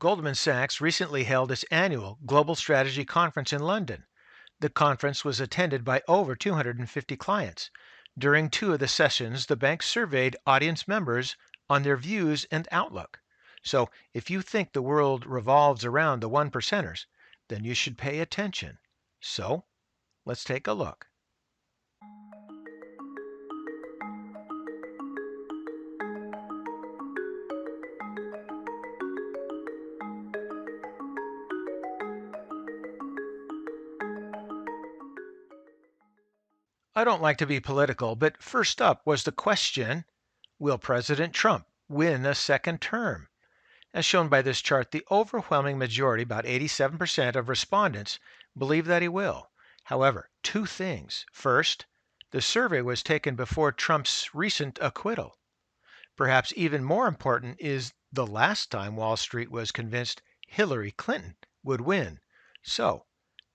Goldman Sachs recently held its annual Global Strategy Conference in London. The conference was attended by over 250 clients. During two of the sessions, the bank surveyed audience members on their views and outlook. So if you think the world revolves around the one percenters, then you should pay attention. So let's take a look. I don't like to be political, but first up was the question, will President Trump win a second term? As shown by this chart, the overwhelming majority, about 87% of respondents, believe that he will. However, two things. First, the survey was taken before Trump's recent acquittal. Perhaps even more important is the last time Wall Street was convinced Hillary Clinton would win. So,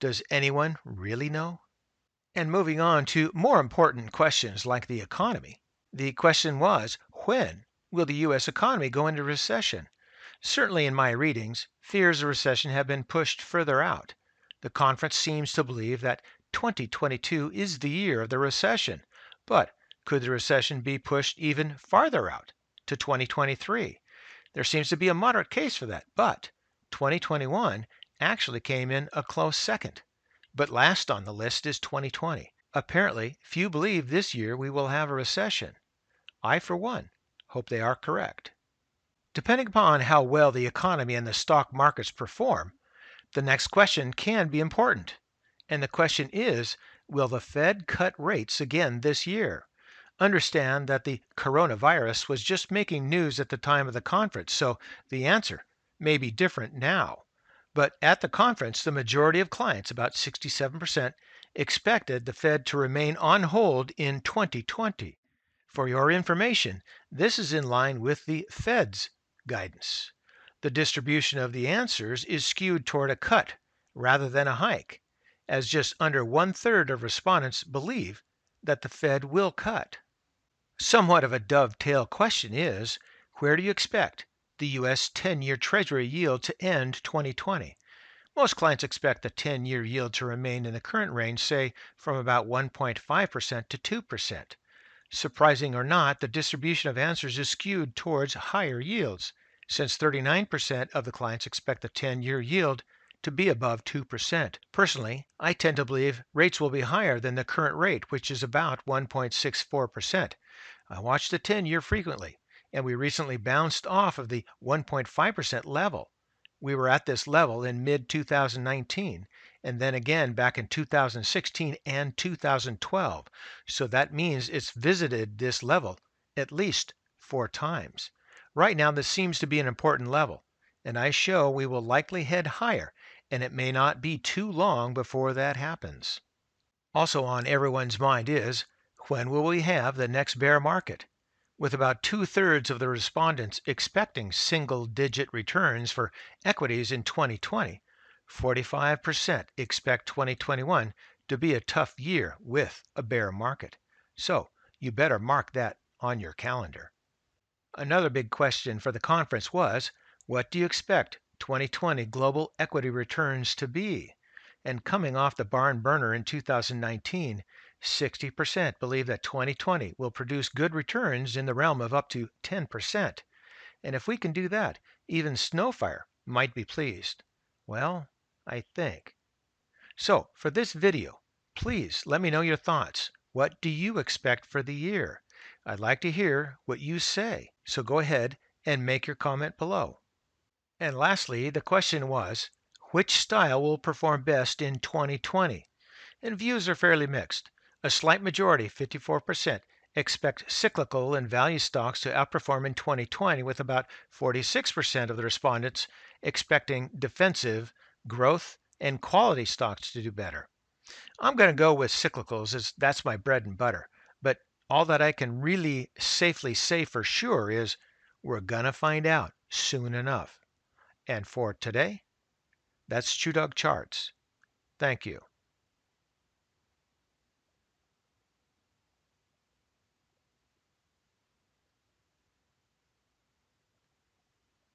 does anyone really know? And moving on to more important questions like the economy. The question was, when will the U.S. economy go into recession? Certainly in my readings, fears of recession have been pushed further out. The conference seems to believe that 2022 is the year of the recession, but could the recession be pushed even farther out to 2023? There seems to be a moderate case for that, but 2021 actually came in a close second. But last on the list is 2020. Apparently, few believe this year we will have a recession. I, for one, hope they are correct. Depending upon how well the economy and the stock markets perform, the next question can be important. And the question is, will the Fed cut rates again this year? Understand that the coronavirus was just making news at the time of the conference, so the answer may be different now. But at the conference, the majority of clients, about 67%, expected the Fed to remain on hold in 2020. For your information, this is in line with the Fed's guidance. The distribution of the answers is skewed toward a cut rather than a hike, as just under one-third of respondents believe that the Fed will cut. Somewhat of a dovetail question is, where do you expect the U.S. 10-year Treasury yield to end 2020? Most clients expect the 10-year yield to remain in the current range, say from about 1.5% to 2%. Surprising or not, the distribution of answers is skewed towards higher yields, since 39% of the clients expect the 10-year yield to be above 2%. Personally, I tend to believe rates will be higher than the current rate, which is about 1.64%. I watch the 10-year frequently, and we recently bounced off of the 1.5% level. We were at this level in mid-2019, and then again back in 2016 and 2012. So that means it's visited this level at least 4 times. Right now, this seems to be an important level, and I show we will likely head higher, and it may not be too long before that happens. Also on everyone's mind is, when will we have the next bear market? With about two-thirds of the respondents expecting single-digit returns for equities in 2020, 45% expect 2021 to be a tough year with a bear market. So you better mark that on your calendar. Another big question for the conference was, what do you expect 2020 global equity returns to be? And coming off the barn burner in 2019, 60% believe that 2020 will produce good returns in the realm of up to 10%. And if we can do that, even Snowfire might be pleased. Well, I think. So for this video, please let me know your thoughts. What do you expect for the year? I'd like to hear what you say. So go ahead and make your comment below. And lastly, the question was, which style will perform best in 2020? And views are fairly mixed. A slight majority, 54%, expect cyclical and value stocks to outperform in 2020, with about 46% of the respondents expecting defensive, growth, and quality stocks to do better. I'm going to go with cyclicals, as that's my bread and butter. But all that I can really safely say for sure is we're going to find out soon enough. And for today, that's ChewDog Charts. Thank you.